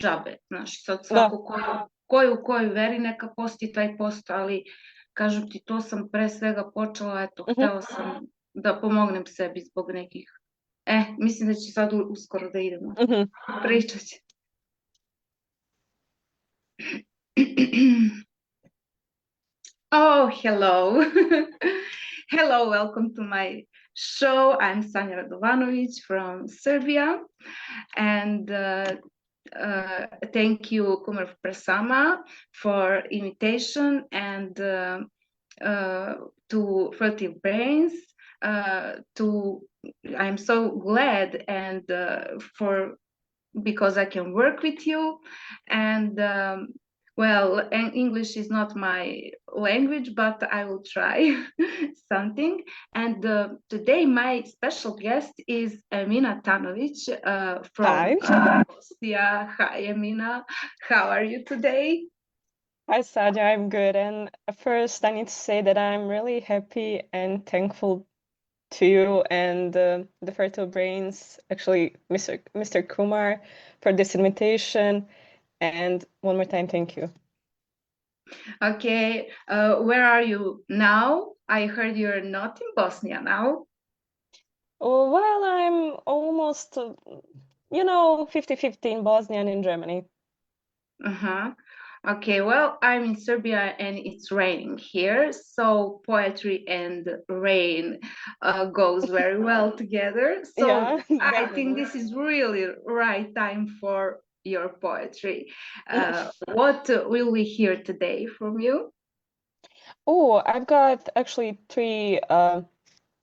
džabe. Znaš, sad Da. svako ko je u kojoj veri neka posti taj post, ali kažem ti, to sam pre svega počela, eto, htela sam da pomognem sebi zbog nekih. Mislim da će sad uskoro da idemo. Pričat će. Oh, hello. Hello, welcome to my show. I'm Sanja Radovanović from Serbia. And thank you, Kumar Prasama, for invitation and to Fertile Brains. I'm so glad and because I can work with you. And well, English is not my language, but I will try something. And today my special guest is Emina Tanović from Bosnia. Hi, Emina. How are you today? Hi, Sanja. I'm good. And first, I need to say that I'm really happy and thankful to you and the Fertile Brains, actually, Mr. Kumar, for this invitation. And one more time, thank you. Okay, where are you now? I heard you're not in Bosnia now. Oh, well, I'm almost, 50-50 in Bosnia and in Germany. Okay, well, I'm in Serbia and it's raining here, so poetry and rain goes very well together. So Yeah, I think this is really right time for your poetry. What will we hear today from you? Oh, I've got actually 3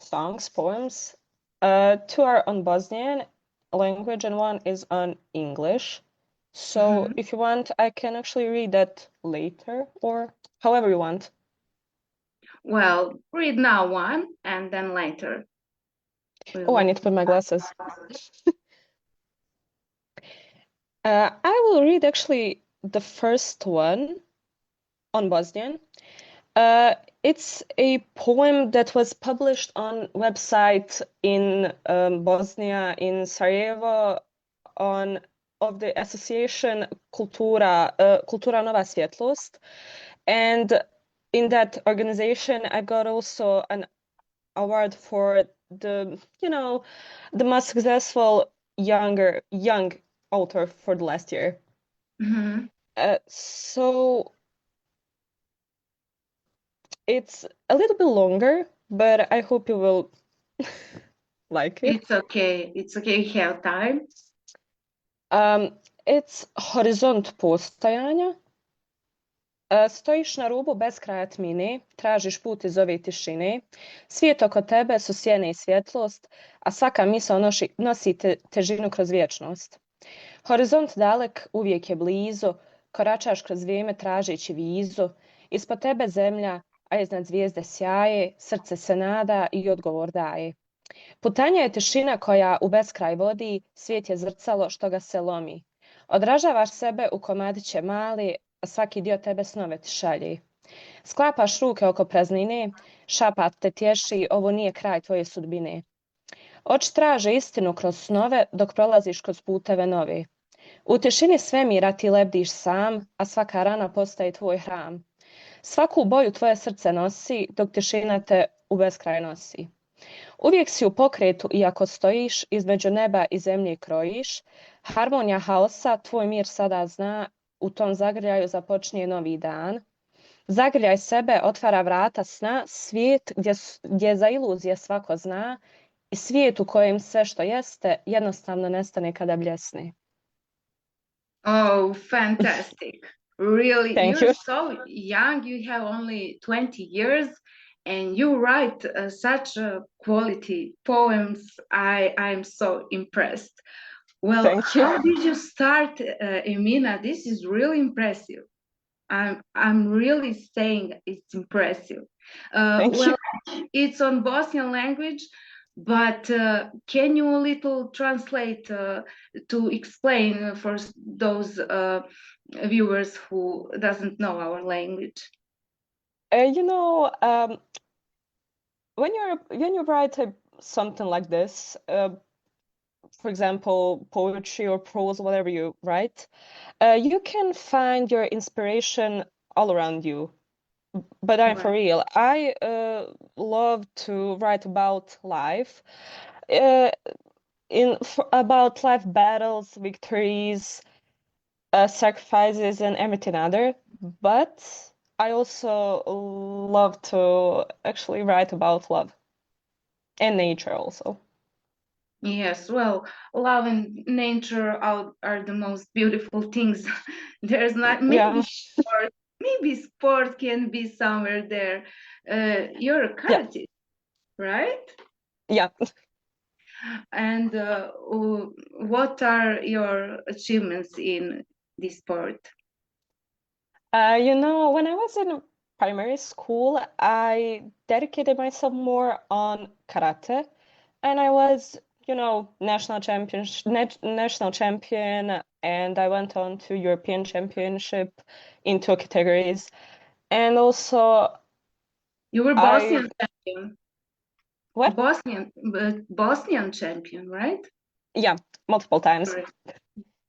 songs, poems. 2 are on Bosnian language and 1 is on English. So if you want, I can actually read that later or however you want. Well, read now one and then later. Oh, I need to put my glasses. I will read actually the first one on Bosnian. It's a poem that was published on website in Bosnia, in Sarajevo, of the association Kultura Nova Svjetlost. And in that organization, I got also an award for the most successful young author for the last year. So it's a little bit longer, but I hope you will like it. It's okay. It's okay. You have time. It's horizont postojanja. Stojiš na rubu beskraja tmine, tražiš put iz ove tišine. Svijet oko tebe su sjene i svjetlost, a svaka misao nosi težinu kroz vječnost. Horizont dalek uvijek je blizu, koračaš kroz vrijeme tražeći vizu. Ispod tebe zemlja, a iznad zvijezde sjaje, srce se nada i odgovor daje. Putanja je tišina koja u beskraj vodi, svijet je zrcalo što ga se lomi. Odražavaš sebe u komadiće mali, a svaki dio tebe snove ti šalje. Sklapaš ruke oko praznine, šapat te tješi, ovo nije kraj tvoje sudbine. Oči traže istinu kroz snove dok prolaziš kroz puteve nove. U tišini svemira ti lebdiš sam, a svaka rana postaje tvoj hram. Svaku boju tvoje srce nosi, dok tišina te u beskraj nosi. Uvijek si u pokretu iako stojiš, između neba i zemlje krojiš. Harmonija haosa tvoj mir sada zna, u tom zagrljaju započinje novi dan. Zagrljaj sebe, otvara vrata sna, svijet gdje za iluzije svako zna i svijet u kojem sve što jeste jednostavno nestane kada bljesne. Oh, fantastic. Really, Thank you're you. so young. You have only 20 years and you write such quality poems. I'm so impressed. Well, Thank you. how did you start, Emina? This is really impressive. I'm really saying it's impressive. Thank you. It's on Bosnian language, but can you a little translate to explain for those viewers who doesn't know our language? When you write something like this, for example, poetry or prose, whatever you write, you can find your inspiration all around you. But I'm for Right. real. I love to write about life, uh, about life battles, victories, sacrifices, and everything other. But I also love to actually write about love and nature also. Yes, well, love and nature are the most beautiful things. There's not Yeah, maybe sport can be somewhere there. You're a yeah, karate, right? yeah. And what are your achievements in this sport? When I was in primary school, I dedicated myself more on karate, and I was, national champion, and I went on to European championship in two categories. And also, You were I Bosnian champion, what? Bosnian champion, right? Yeah, multiple times Great,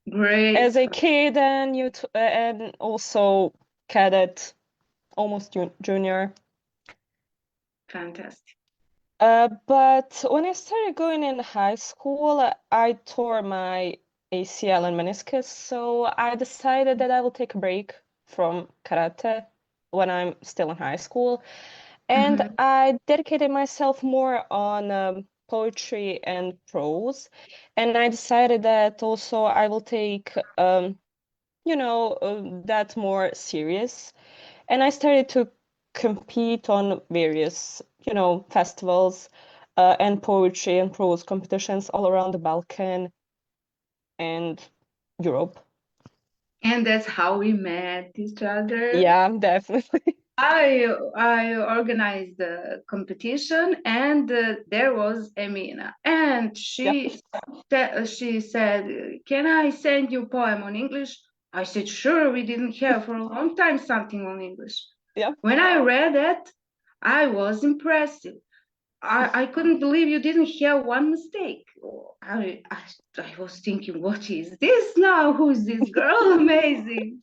great, as a kid and youth, and also cadet, almost junior. fantastic. But when I started going in high school, I tore my ACL and meniscus, so I decided that I will take a break from karate when I'm still in high school. And Mhm. I dedicated myself more on poetry and prose. And I decided that also I will take, that more serious. And I started to compete on various, festivals and poetry and prose competitions all around the Balkan and Europe. And that's how we met each other. Yeah, definitely. I organized the competition, and there was Emina, and Yeah, she said, "Can I send you a poem on English?" I said, "Sure." We didn't have for a long time something on English. yeah, When I read it, I was impressed. I couldn't believe you didn't have one mistake. I was thinking, what is this now? Who's this girl? Amazing.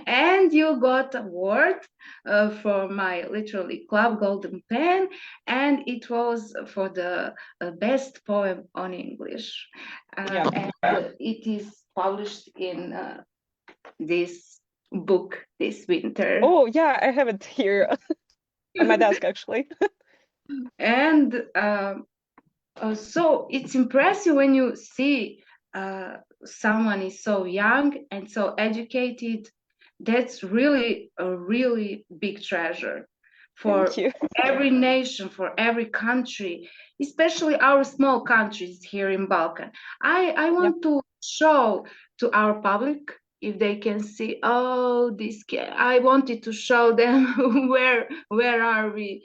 And you got award for my literally club golden pen, and it was for the best poem on English. yeah. And it is published in this book this winter. Oh, yeah, I have it here on my desk actually. And so it's impressive when you see someone is so young and so educated. That's really big treasure Thank for you. every nation, for every country, especially our small countries here in Balkan. I Yeah, want to show to our public if they can see, oh, this I wanted to show them where are we.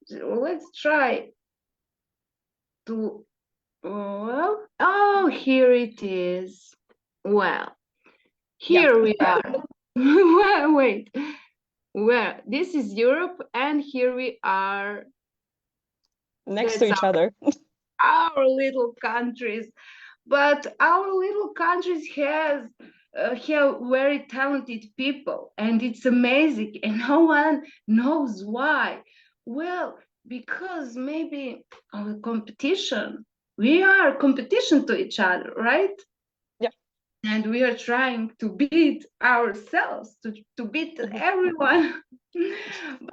Let's try to well, oh, here it is. Well, yeah. here we are. Well, wait. Well, this is Europe, and here we are. Next to That's each other. our little countries. But our little countries have very talented people, and it's amazing, and no one knows why. Well, because maybe our competition, we are competition to each other, right? Yeah. And we are trying to beat ourselves, to beat Mhm. everyone.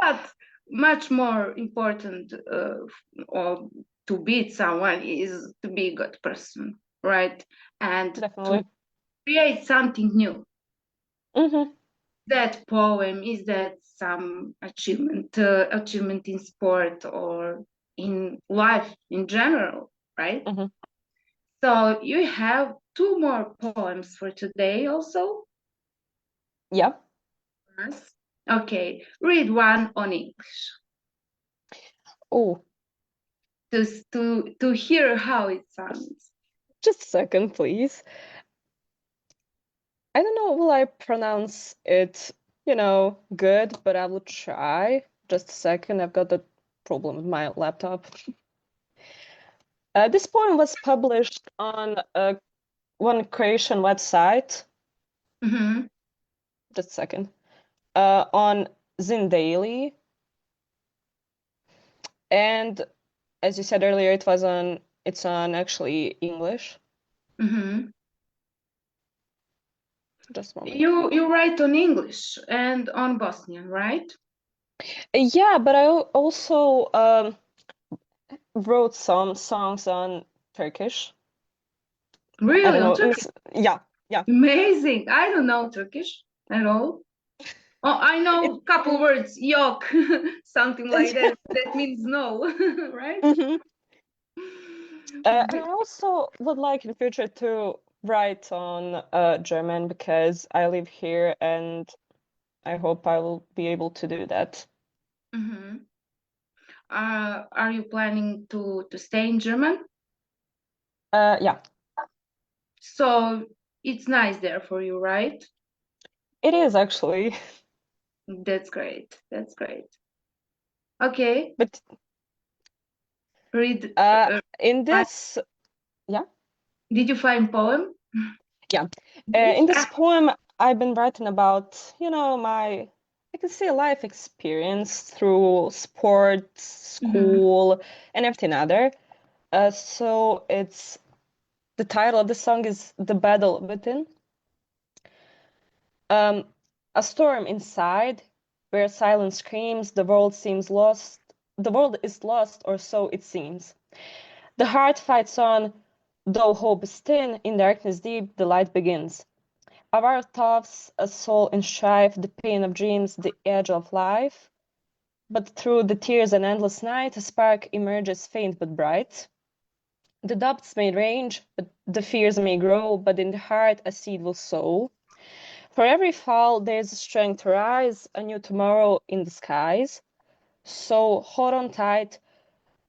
But much more important or to beat someone is to be a good person, right? And to Definitely. create something new. Hmm. That poem is that some achievement in sport or in life in general, right? Hmm. So you have two more poems for today also. Yeah. Yes. Okay, read one on English Oh, to hear how it sounds. just a second, please. I don't know, will I pronounce it, good, but I will try. Just a second, I've got the problem with my laptop. This poem was published on one Croatian website. Mm-hmm. Just a second. On Zin Daily. And as you said earlier, it's on actually English. Mm-hmm. Just a moment. You write on English and on Bosnian, right? Yeah, but I also wrote some songs on Turkish. I Really, don't on know. Turkish? Yeah. Amazing. I don't know Turkish at all. Oh, I It, know a couple words, yok, something like that. That means no, right? Mhm. And I also would like in future to write on German because I live here and I hope I will be able to do that. Mm-hmm. Are you planning to stay in German? Yeah, So it's nice there for you, right? it is actually. That's great. That's great. Okay, But read. in Fi- this, yeah, Did you find poem? yeah, Yes. in this poem, I've been writing about, I can say life experience through sports, Mhm. school, and everything other. So the title of the song is The Battle Within. Um, a storm inside, where silence screams, the world seems lost. The world is lost, or so it seems. The heart fights on, though hope is thin. In darkness deep, the light begins. Of our thoughts, a soul in strife, the pain of dreams, the edge of life. But through the tears and endless night, a spark emerges faint but bright. The doubts may range, but the fears may grow, but in the heart a seed will sow. For every fall, there's a strength to rise, a new tomorrow in the skies. So hold on tight,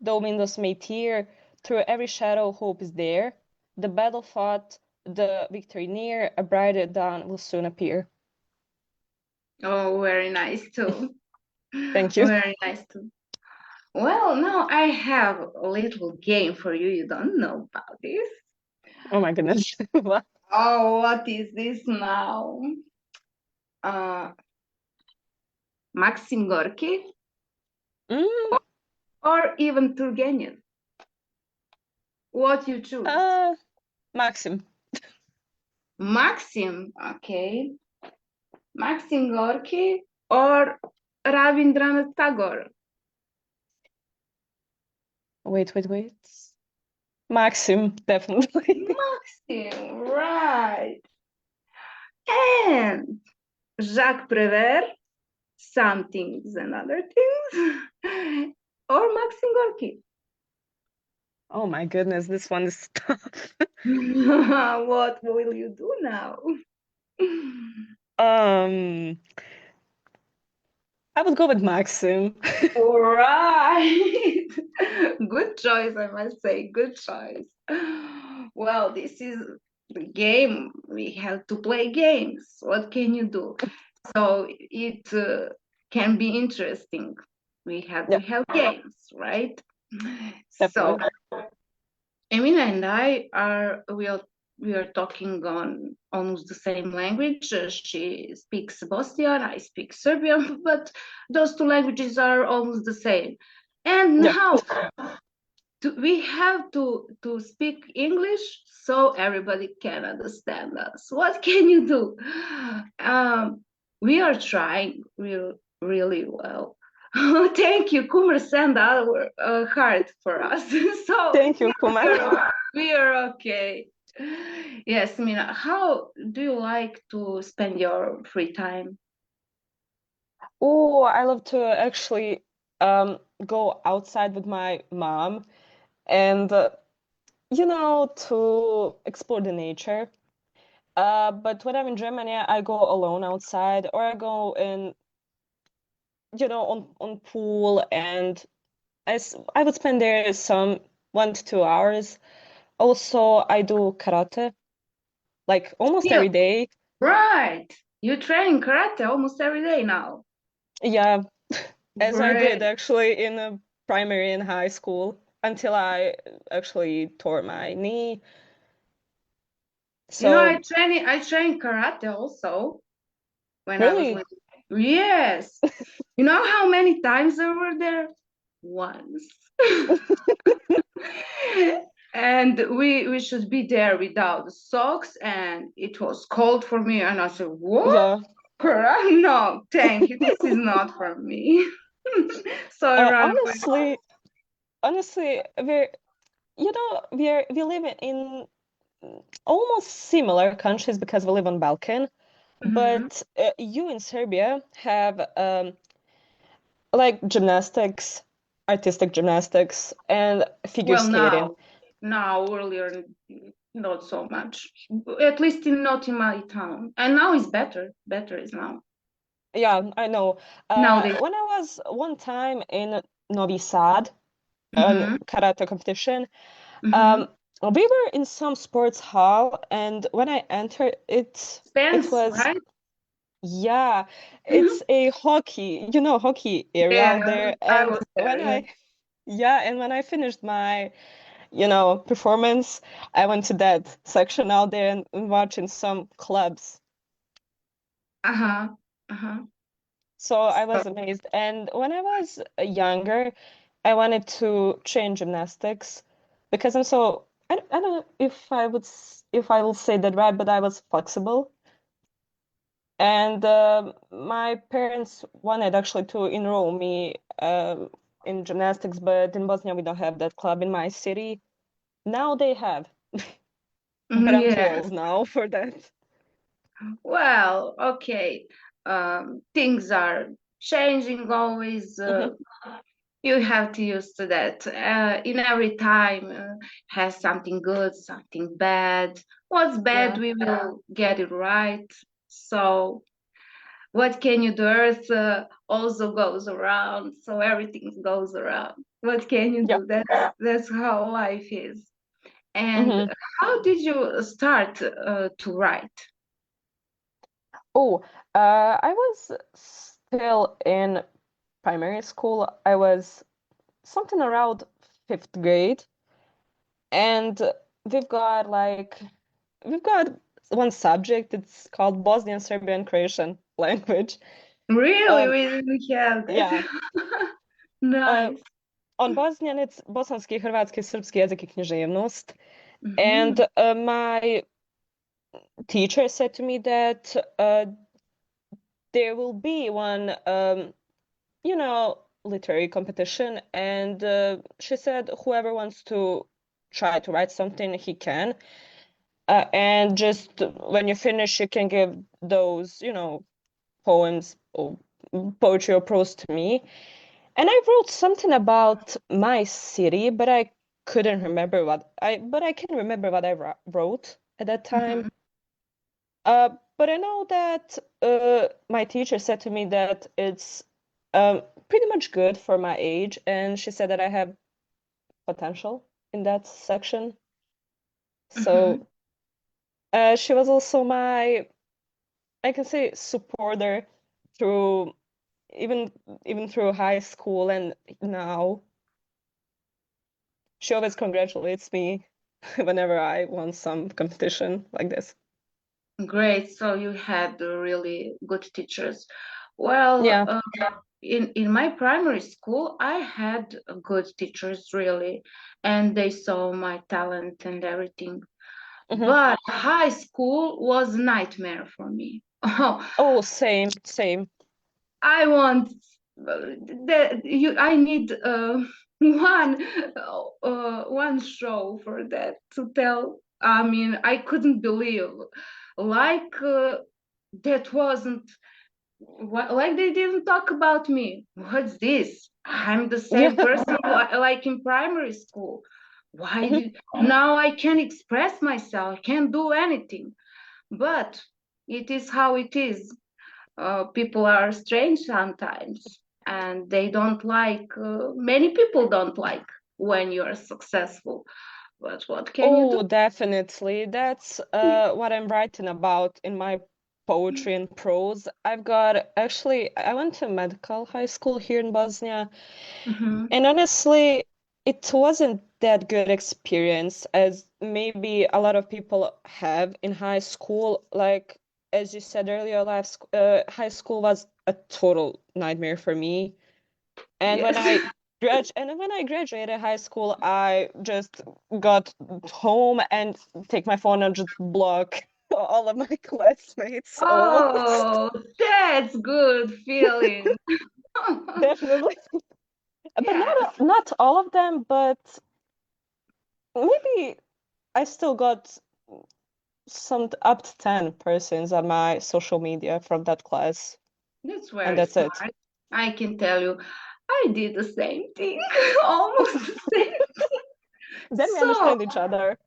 though windows may tear, through every shadow hope is there. The battle fought, the victory near, a brighter dawn will soon appear. Oh, very nice too. Thank you. Very nice too. Well, now I have a little game for you. You don't know about this. Oh my goodness. Oh, what is this now? Uh, Maxim Gorky Mm, or even Turgenev? What you choose? uh, Maxim. Maxim, okay. Maxim Gorky or Rabindranath Tagore? Wait. Maxim, definitely. Maxim, right. And Jacques Prévert, Some Things and Other Things, or Maxim Gorky. Oh my goodness, this one is tough. What will you do now? Um, I would go with Maxim. All right. Good choice, I must say. Good choice. Well, this is the game. We have to play games. What can you do? So it can be interesting. We have Yeah, to have games, right? So definitely. Emina and I we are talking on almost the same language. She speaks Bosnian, I speak Serbian, but those two languages are almost the same. And Yeah, now we have to speak English so everybody can understand us. What can you do? We are trying really well. Thank you, Kumar. Send our heart for us. So thank you, Kuma. we are okay. Yes, Mina. How do you like to spend your free time? Oh, I love to actually go outside with my mom and to explore the nature. But when I'm in Germany, I go alone outside or I go in, on pool and I would spend there some 1 to 2 hours. Also, I do karate like almost Yeah, every day. right. You train karate almost every day now. Yeah, as I did Great. actually in primary and high school. until I actually tore my knee. You know, I So trained karate also when I was really, little. Yes. You know how many times I were there? Once. And we should be there without socks, and it was cold for me, and I said, what? yeah. No, thank you. This is not for me. So I ran away. Honestly, we live in almost similar countries because we live on Balkan, Mhm. but you in Serbia have like gymnastics, artistic gymnastics, and figure Well, skating. now earlier, not so much. At least not in my town. And now it's better. Better is now. Yeah, I know. Nowadays. When I was one time in Novi Sad, an Mm-hmm. karate competition, Mm-hmm. um, we were in some sports hall, and when I entered it, it Spence, was, right? yeah, it's a hockey, hockey area Yeah, out there. I And was there. Yeah. when I finished my, performance, I went to that section out there and watching some clubs. Uh-huh. Uh-huh. So I So, was amazed. And when I was younger, I wanted to train gymnastics because I don't know if if I will say that right, but I was flexible. And my parents wanted actually to enroll me in gymnastics, but in Bosnia we don't have that club in my city. Now they have, but I'm too yes. old now for that. Well, okay. Things are changing always. Hmm. You have to use to that. In every time has something good, something bad. What's bad, Yeah. we will get it right. So what can you do? Earth also goes around, so everything goes around. What can you Yeah. do? That's how life is. And Hmm. how did you start to write? Oh, I was still in primary school. I was something around fifth grade, and we've got one subject. It's called Bosnian, Serbian, Croatian language. Really, Um, we didn't have yeah. that. Uh, Nice. on Bosnian, it's bosanski, hrvatski, srpski jezik i književnost. And Mhm. my teacher said to me that there will be one, literary competition, and she said whoever wants to try to write something, he can. And just when you finish, you can give those, poems or poetry or prose to me. And I wrote something about my city, but I can remember what I wrote at that time. Mhm. But I know that my teacher said to me that it's pretty much good for my age, and she said that I have potential in that section. Mhm. So she was also my, I can say, supporter through even even through high school and now. She always congratulates me whenever I won some competition like this. Great. So you had really good teachers. Well, Yeah. in my primary school, I had good teachers really, and they saw my talent and everything. Hmm. But high school was a nightmare for me. Oh, Oh, same, same. I want I need one one show for that to tell. I mean, I couldn't believe like that wasn't like they didn't talk about me. What's this? I'm the Yeah. same person like in primary school. Why Hmm. did now I can express myself, can't do anything. But it is how it is. People are strange sometimes, and they don't like, many people don't like when you're successful. But what can you do? Oh, definitely. That's what I'm writing about in my poetry and prose. I went to medical high school here in Bosnia, Hmm. and honestly, it wasn't that good experience as maybe a lot of people have in high school. Like as you said earlier, high school was a total nightmare for me. And Yes. when I graduated high school, I just got home and take my phone and just block all of my classmates almost. Oh, that's good feeling. Definitely. But Yes. not all of them, but maybe I still got some up to 10 persons on my social media from that class, That's and very that's it. smart. I can tell you, I did the same thing, almost the same. Then we So, understand each other.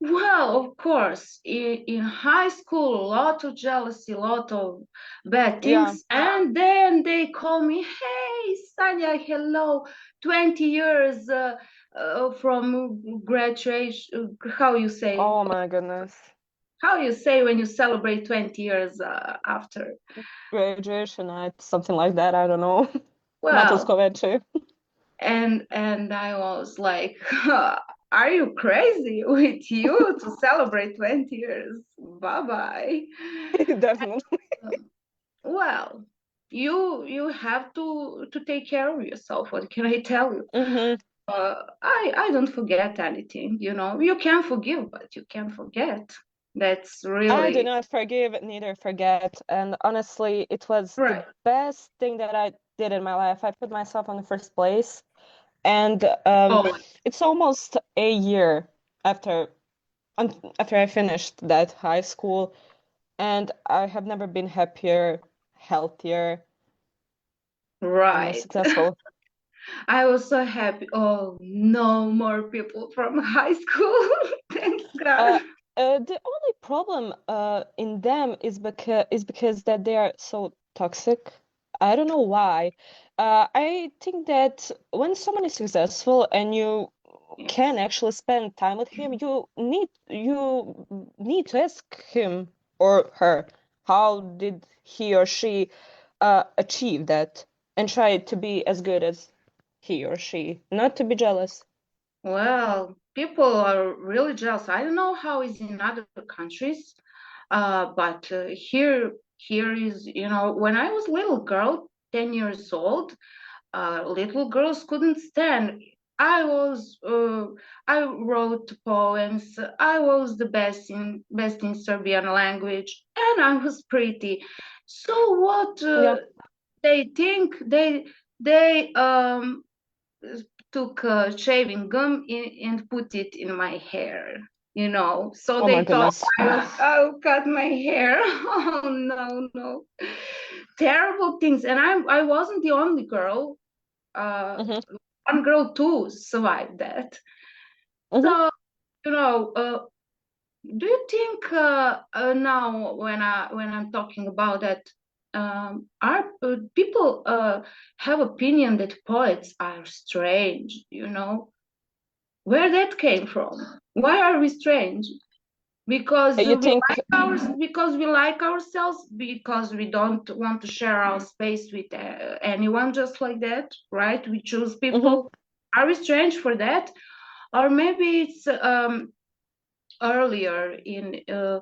well, of course, in high school, a lot of jealousy, a lot of bad Yeah. things, and then they call me, "Hey, Sanja, hello, 20 years from graduation." How you say? Oh my goodness. How you say when you celebrate 20 years after? Graduation night, something like that. I don't know. Well, Matuskoveče. and I was like, are you crazy with you to celebrate 20 years? Bye bye. Definitely. Well, you have to take care of yourself. What can I tell you? Hmm. I don't forget anything. You know, you can forgive, but you can't forget. That's I do really not forgive, neither forget. And honestly, it was the right. best thing that I did in my life. I put myself on the first place. And Oh, it's almost a year after after I finished that high school, and I have never been happier, healthier, and more right. successful. I was so happy. Oh, no more people from high school. Thanks God. Uh, the only problem in them is because that they are so toxic. I don't know why. I think that when someone is successful and you can Yes. actually spend time with him, you need to ask him or her how did he or she achieve that, and try to be as good as he or she, not to be jealous. Well, people are really jealous. I don't know how it's in other countries, but here is, when I was little girl, 10 years old, little girls couldn't stand. I was, I wrote poems. I was the best in Serbian language, and I was pretty. So what Yeah. they think they took shaving gum and put it in my hair. So Oh my they thought goodness. I'll cut my hair. Oh no, no, terrible things. And I wasn't the only girl. Hmm. One girl too survived that. Hmm. So you know, do you think now when I'm talking about that, are people have opinion that poets are strange? Where that came from? Why are we strange? Because You we think? like ourselves, because we don't want to share our space with anyone just like that, right? We choose Hmm. people. Are we strange for that? Or maybe it's earlier in uh,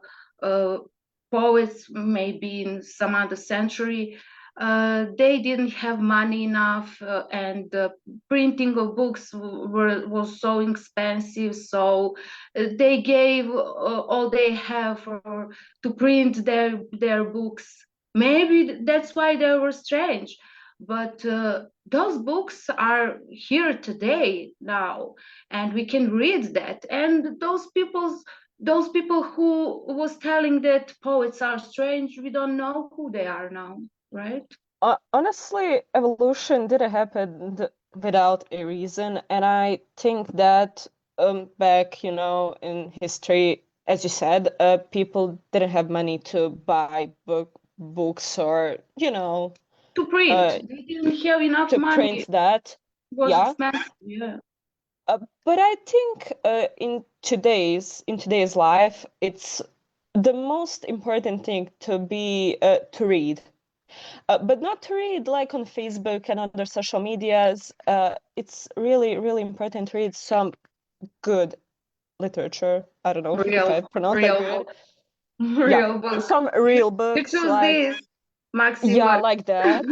poets, maybe in some other century, they didn't have money enough, and the printing of books was so expensive, so they gave all they have to print their books. Maybe that's why they were strange, but those books are here today now, and we can read that. And those people who was telling that poets are strange, we don't know who they are now, right? Honestly, evolution didn't happen without a reason, and I think that back, in history, as you said, people didn't have money to buy books or, To print, uh, they didn't have enough to money. print It that. was Yeah. expensive, yeah. But I think in today's life, it's the most important thing to read. But not to read like on Facebook and other social medias. It's really, really important to read some good literature. I don't know if I pronounce that good. Real book. Some real You books choose like this, Maxim. like that.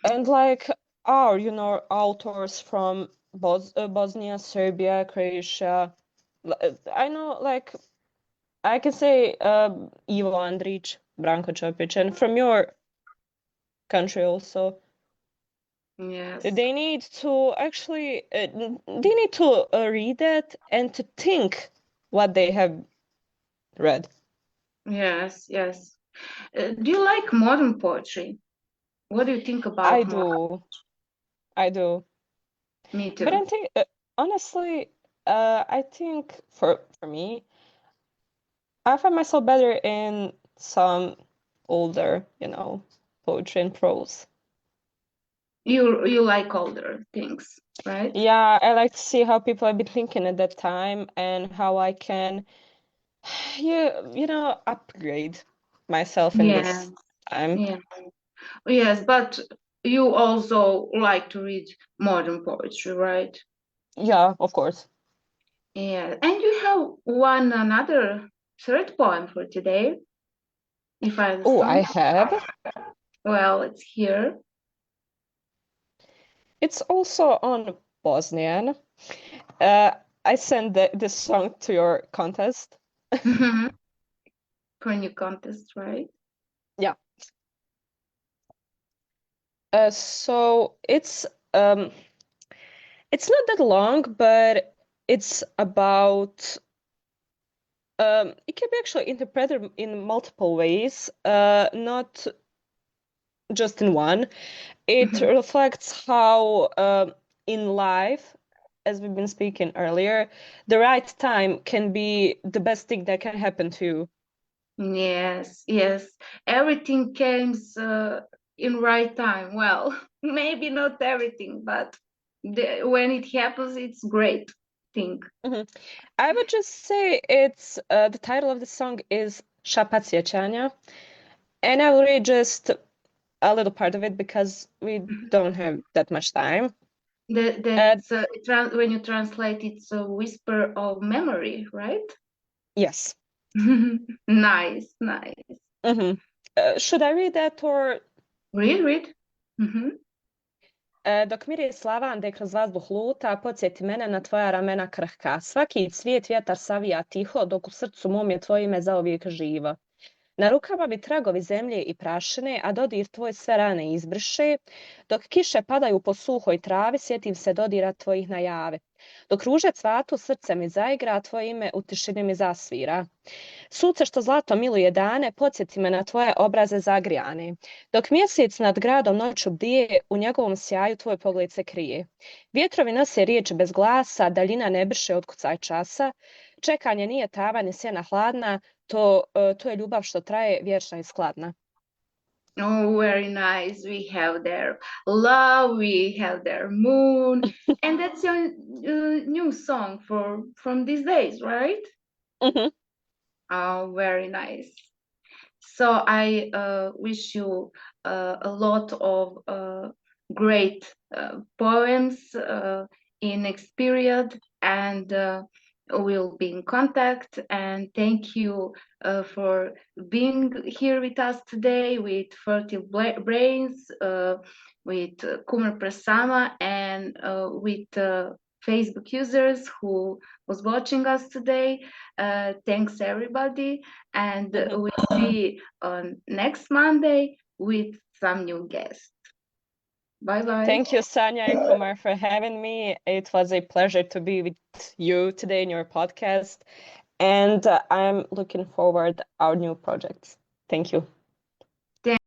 And like authors from Bosnia, Serbia, Croatia. I know like I can say Ivo Andrić, Branko Čopić, and from your country also. Yes. They need to actually read it and to think what they have read. Yes, yes. Do you like modern poetry? What do you think about I do. Me But too. I think honestly, I think for me, I find myself better in some older, poetry and prose. You like older things, right? Yeah, I like to see how people have been thinking at that time and how I can, upgrade myself in Yeah, this time. yeah. Yes, but you also like to read modern poetry, right? Yeah, of course. Yeah. And you have one another third poem for today, if I Oh, I understand. have. Well, it's here. It's also on Bosnian. Uh, I sent this song to your contest. For new contest, right? Yeah. So it's not that long, but it's about it can be actually interpreted in multiple ways, not just in one. It Mhm. reflects how in life, as we've been speaking earlier, the right time can be the best thing that can happen to you. Yes, yes. Everything comes in right time. Well, maybe not everything, but when it happens, it's great thing. Mhm. I would just say it's the title of the song is Šapat sjećanja, and I will read just a little part of it because we Mhm. don't have that much time. Uh, That's when you translate, it's a whisper of memory, right? yes. Nice, nice. hmm should I read that or Read, read. Mhm. dok miri lavande kroz vazduh luta, podsjeti mene na tvoja ramena krhka. Svaki cvijet vjetar savija tiho, dok u srcu mom je tvoje ime zauvijek živo. Na rukama mi tragovi zemlje i prašine, a dodir tvoj sve rane izbriše. Dok kiše padaju po suhoj travi, sjetim se dodira tvojih najave. Dok ruže cvatu, srce mi zaigra, tvoje ime u tišini mi zasvira. Sunce što zlato miluje dane, podsjeti me na tvoje obraze zagrijane. Dok mjesec nad gradom noću bdije, u njegovom sjaju tvoj pogled se krije. Vjetrovi nose riječi bez glasa, daljina ne brše otkucaj časa. Čekanje nije tava ni sjena hladna, to je ljubav što traje, vječna i skladna. Oh, very nice. We have their love, we have their moon, and that's your new song for from these days, right? Mhm. Oh, very nice. So I wish you a lot of great poems in next period, and we'll be in contact. And thank you for being here with us today with Fertile Brains, with Kumer Prasama, and with Facebook users who was watching us today. Thanks everybody, and Mhm. we see on next Monday with some new guests. Bye bye. Thank you, Sanja and Kumar, for having me. It was a pleasure to be with you today in your podcast, and I'm looking forward our new projects. Thank you.